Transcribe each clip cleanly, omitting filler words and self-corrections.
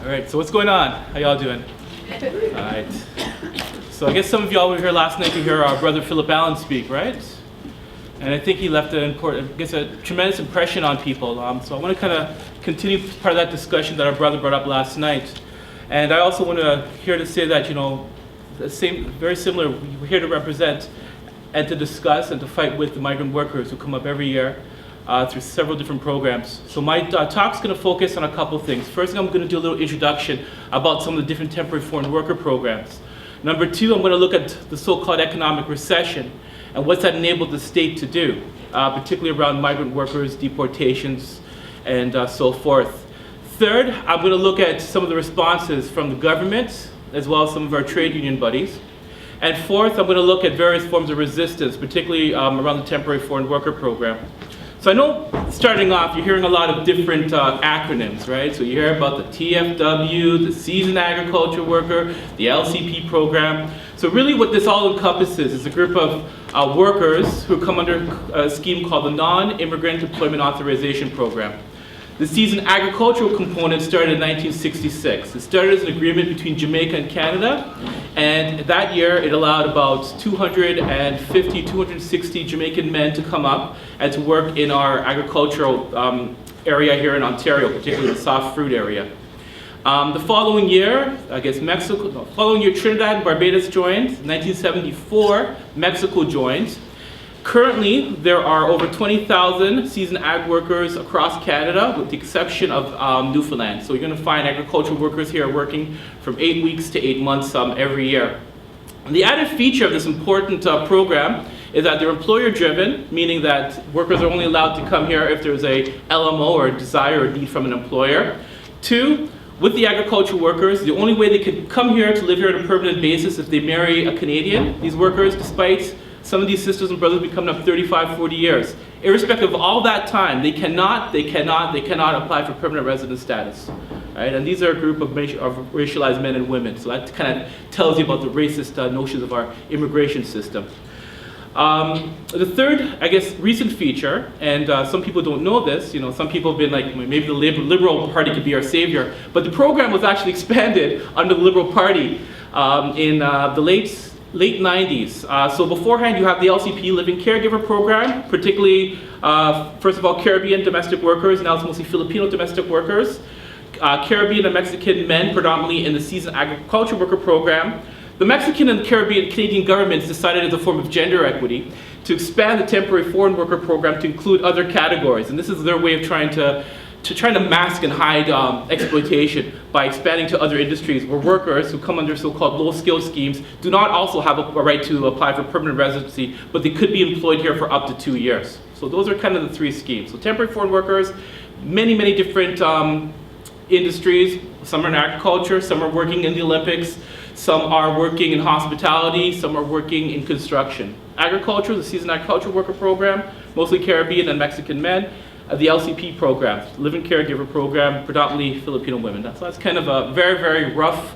All right, so what's going on? How y'all doing? All right. So I guess some of y'all were here last night to hear our brother Philip Allen speak, right? And I think he left a tremendous impression on people. So I want to kind of continue part of that discussion that our brother brought up last night. And I also want to here to say that, very similar, we're here to represent and to discuss and to fight with the migrant workers who come up every year through several different programs. So my talk's going to focus on a couple things. First, I'm going to do a little introduction about some of the different temporary foreign worker programs. Number two, I'm going to look at the so-called economic recession and what's that enabled the state to do, particularly around migrant workers, deportations, and so forth. Third, I'm going to look at some of the responses from the government, as well as some of our trade union buddies. And fourth, I'm going to look at various forms of resistance, particularly around the temporary foreign worker program. So I know, starting off, you're hearing a lot of different acronyms, right? So you hear about the TFW, the seasoned agriculture worker, the LCP program. So really what this all encompasses is a group of workers who come under a scheme called the Non-Immigrant Employment Authorization Program. The seasoned agricultural component started in 1966. It started as an agreement between Jamaica and Canada, and that year it allowed about 250, 260 Jamaican men to come up and to work in our agricultural area here in Ontario, particularly the soft fruit area. The following year, Trinidad and Barbados joined. 1974, Mexico joined. Currently, there are over 20,000 seasoned ag workers across Canada, with the exception of Newfoundland. So you're going to find agricultural workers here working from 8 weeks to 8 months every year. And the added feature of this important program is that they're employer-driven, meaning that workers are only allowed to come here if there's a LMO or a desire or need from an employer. Two, with the agricultural workers, the only way they can come here to live here on a permanent basis is if they marry a Canadian. These workers, despite some of these sisters and brothers be coming up 35, 40 years. Irrespective of all that time, they cannot apply for permanent resident status. Right? And these are a group of racialized men and women. So that kind of tells you about the racist notions of our immigration system. The third, recent feature, and some people don't know this, some people have been like, maybe the Liberal Party could be our savior, but the program was actually expanded under the Liberal Party in the late 90s. So beforehand, you have the LCP Living Caregiver Program, particularly, first of all, Caribbean domestic workers, now it's mostly Filipino domestic workers, Caribbean and Mexican men, predominantly in the seasoned agriculture worker program. The Mexican and Caribbean Canadian governments decided as a form of gender equity to expand the temporary foreign worker program to include other categories, and this is their way of trying to mask and hide exploitation by expanding to other industries where workers who come under so-called low-skill schemes do not also have a right to apply for permanent residency, but they could be employed here for up to 2 years. So those are kind of the three schemes. So temporary foreign workers, many different industries. Some are in agriculture, some are working in the Olympics, some are working in hospitality, some are working in construction. Agriculture, the seasoned agriculture worker program, mostly Caribbean and Mexican men. The LCP program, Living Caregiver Program, predominantly Filipino women. So that's kind of a very rough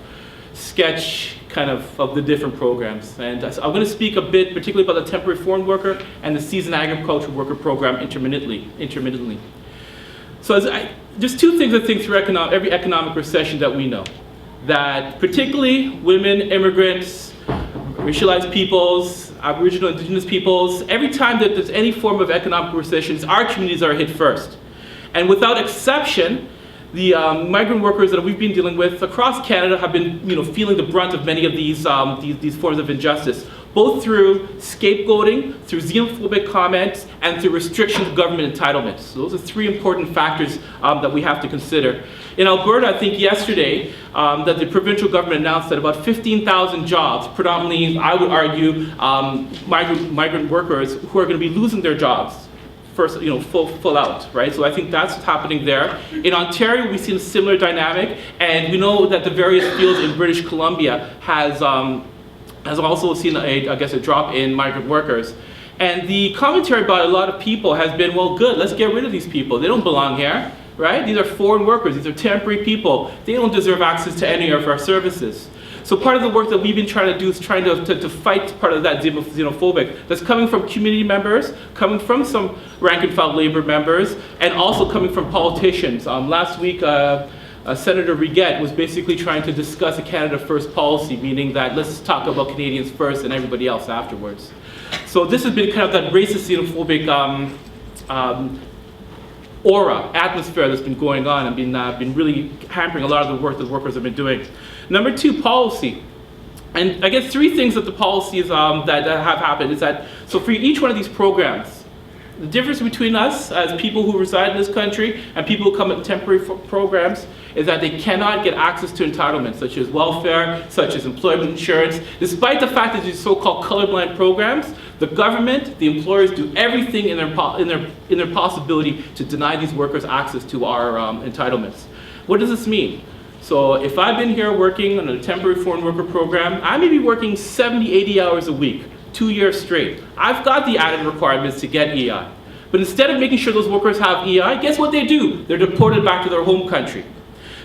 sketch of the different programs. And I'm going to speak a bit particularly about the temporary foreign worker and the seasoned agriculture worker program intermittently. So just two things I think through every economic recession that we know. That particularly women, immigrants, racialized peoples, Aboriginal, indigenous peoples, every time that there's any form of economic recessions, our communities are hit first. And without exception, the migrant workers that we've been dealing with across Canada have been feeling the brunt of many of these forms of injustice, both through scapegoating, through xenophobic comments, and through restrictions of government entitlements. So those are three important factors that we have to consider. In Alberta, I think yesterday, that the provincial government announced that about 15,000 jobs, predominantly, I would argue, migrant workers who are going to be losing their jobs, first, full out, right? So I think that's what's happening there. In Ontario, we've seen a similar dynamic, and we know that the various fields in British Columbia has also seen a drop in migrant workers. And the commentary by a lot of people has been, well, good, let's get rid of these people. They don't belong here, right? These are foreign workers, these are temporary people. They don't deserve access to any of our services. So part of the work that we've been trying to do is trying to fight part of that xenophobic that's coming from community members, coming from some rank and file labor members, and also coming from politicians. Last week, Senator Riget was basically trying to discuss a Canada First policy, meaning that let's talk about Canadians first and everybody else afterwards. So this has been kind of that racist, xenophobic aura, atmosphere that's been going on and been really hampering a lot of the work that workers have been doing. Number two, policy. And I guess three things that the policies that have happened is that, so for each one of these programs, the difference between us as people who reside in this country and people who come at temporary programs is that they cannot get access to entitlements such as welfare, such as employment insurance. Despite the fact that these so-called colorblind programs, the government, the employers do everything in their possibility to deny these workers access to our entitlements. What does this mean? So if I've been here working on a temporary foreign worker program, I may be working 70, 80 hours a week, 2 years straight. I've got the added requirements to get EI. But instead of making sure those workers have EI, guess what they do? They're deported back to their home country.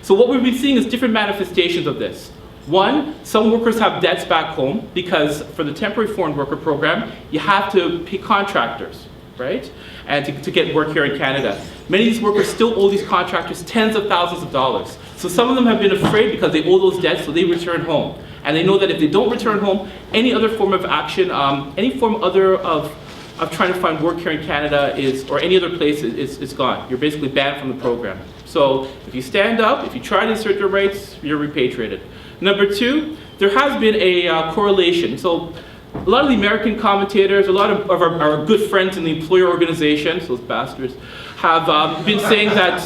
So what we've been seeing is different manifestations of this. One, some workers have debts back home because for the temporary foreign worker program, you have to pay contractors, right? And to get work here in Canada. Many of these workers still owe these contractors tens of thousands of dollars. So some of them have been afraid because they owe those debts, so they return home. And they know that if they don't return home, any other form of action, any form of trying to find work here in Canada or any other place is gone. You're basically banned from the program. So if you stand up, if you try to assert your rights, you're repatriated. Number two, there has been a correlation. So a lot of the American commentators, a lot of our good friends in the employer organizations, those bastards, have been saying that,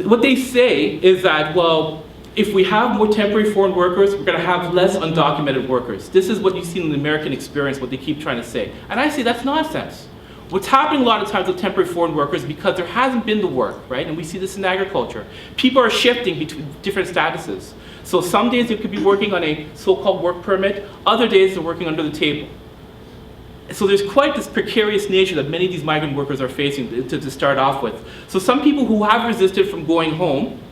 what they say is that, well, if we have more temporary foreign workers, we're going to have less undocumented workers. This is what you see in the American experience, what they keep trying to say. And I say that's nonsense. What's happening a lot of times with temporary foreign workers because there hasn't been the work, right? And we see this in agriculture. People are shifting between different statuses. So some days they could be working on a so-called work permit, other days they're working under the table. So there's quite this precarious nature that many of these migrant workers are facing to start off with. So some people who have resisted from going home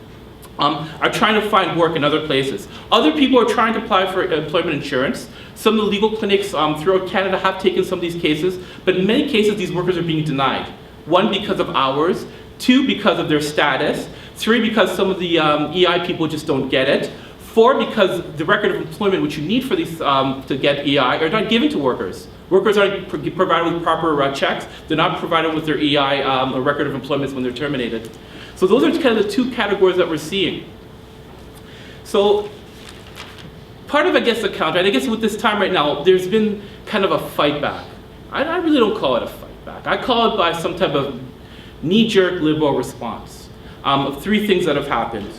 are trying to find work in other places. Other people are trying to apply for employment insurance. Some of the legal clinics throughout Canada have taken some of these cases, but in many cases these workers are being denied. One, because of hours. Two, because of their status. Three, because some of the EI people just don't get it. Four, because the record of employment which you need for these to get EI are not given to workers. Workers aren't provided with proper checks. They're not provided with their EI, a record of employment when they're terminated. So those are kind of the two categories that we're seeing. So part of, I guess, the counter, and I guess with this time right now, there's been kind of a fight back. I really don't call it a fight back. I call it by some type of knee-jerk liberal response of three things that have happened.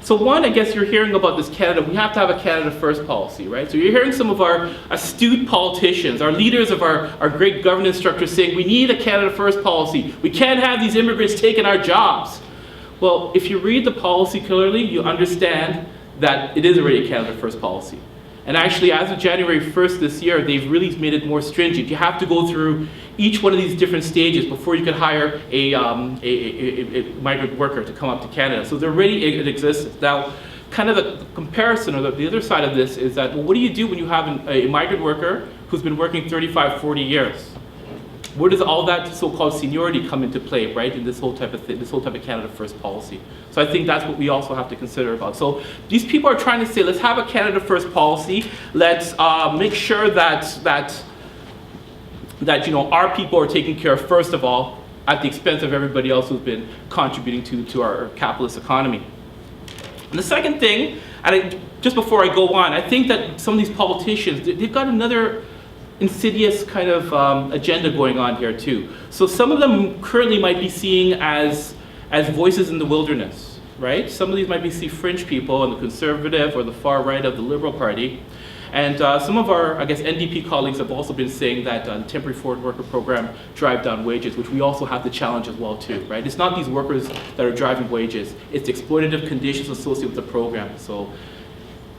So one, I guess you're hearing about this Canada, we have to have a Canada First policy, right? So you're hearing some of our astute politicians, our leaders of our great governance structure saying we need a Canada First policy. We can't have these immigrants taking our jobs. Well, if you read the policy clearly, you understand that it is already a Canada First policy. And actually, as of January 1st this year, they've really made it more stringent. You have to go through each one of these different stages before you can hire a migrant worker to come up to Canada. So it exists. Now, kind of the comparison, or the other side of this is that, well, what do you do when you have a migrant worker who's been working 35, 40 years? Where does all that so-called seniority come into play, right, in this whole type of thing, this whole type of Canada First policy? So I think that's what we also have to consider about. So these people are trying to say, let's have a Canada First policy. Let's make sure that our people are taken care of first of all, at the expense of everybody else who's been contributing to our capitalist economy. And the second thing, and just before I go on, I think that some of these politicians, they've got another insidious kind of agenda going on here too. So some of them currently might be seen as voices in the wilderness, right? Some of these might be fringe people on the conservative or the far right of the Liberal Party. And some of our, I guess, NDP colleagues have also been saying that the temporary foreign worker program drive down wages, which we also have to challenge as well too, right? It's not these workers that are driving wages, it's the exploitative conditions associated with the program. So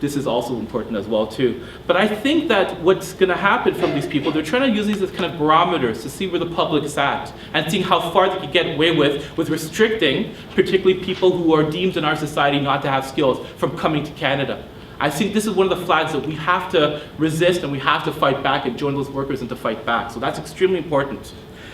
this is also important as well too. But I think that what's going to happen from these people, they're trying to use these as kind of barometers to see where the public's at and seeing how far they can get away with restricting particularly people who are deemed in our society not to have skills from coming to Canada. I think this is one of the flags that we have to resist and we have to fight back and join those workers and to fight back. So that's extremely important.